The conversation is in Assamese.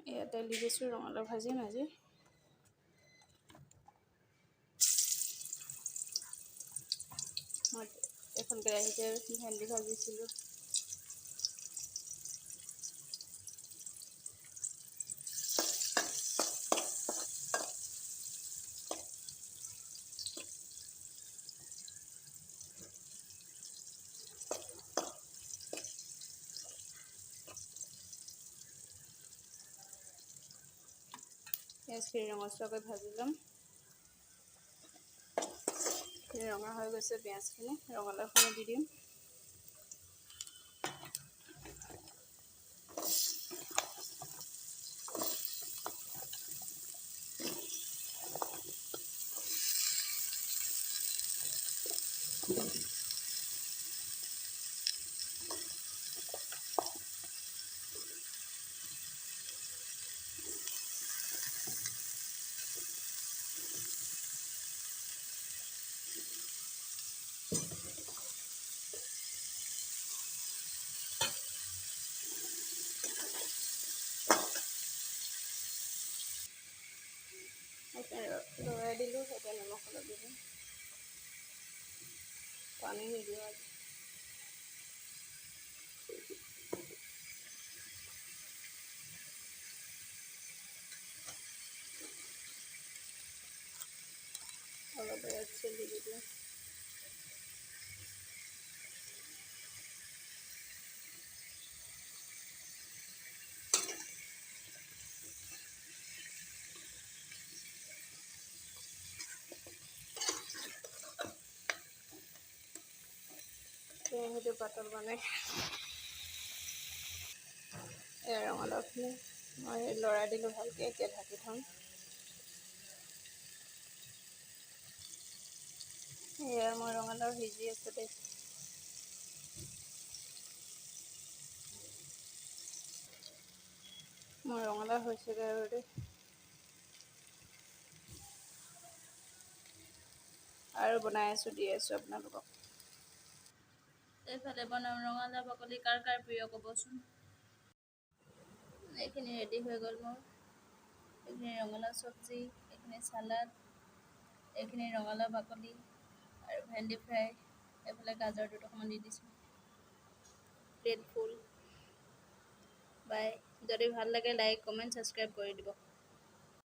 এয়া তেল দি দিছোঁ, ৰঙালাও ভাজিম আজি। মই এখন কেৰাহীতে ভেন্দি ভাজিছিলোঁ। পিঁয়াজখিনি ৰঙচুৱাকৈ ভাজি ল'ম। ৰঙা হৈ গৈছে পিঁয়াজখিনি, ৰঙালাওখিনি দি দিম। লৰাই দিলোঁ, এতিয়া নিমখ অলপ দি দিম। পানী নিদিওঁ আজি। অলপ ৰেড চিলি দি দিওঁ। সেইটো পাতল বনাই ৰঙালাওখিনি মই লৰাই দিলোঁ ভালকৈ, এতিয়া ঢাকি থ'ম। এয়া মই ৰঙালাও সিজি আছে দেই। মোৰ ৰঙালাও হৈছেগৈ আৰু দেই। আৰু বনাই আছোঁ, দি আছোঁ আপোনালোকক। এইফালে বনাম ৰঙালাও বাকলি, কাৰ কাৰ প্ৰিয় ক'বচোন। এইখিনি ৰেডি হৈ গ'ল মোৰ। এইখিনি ৰঙালাও চব্জি, এইখিনি চালাড, এইখিনি ৰঙালাও বাকলি আৰু ভেন্দি ফ্ৰাই। এইফালে গাজৰ দুটকমান দি দিছোঁ। Plate full. বাই। যদি ভাল লাগে লাইক, কমেণ্ট, ছাবস্ক্ৰাইব কৰি দিব।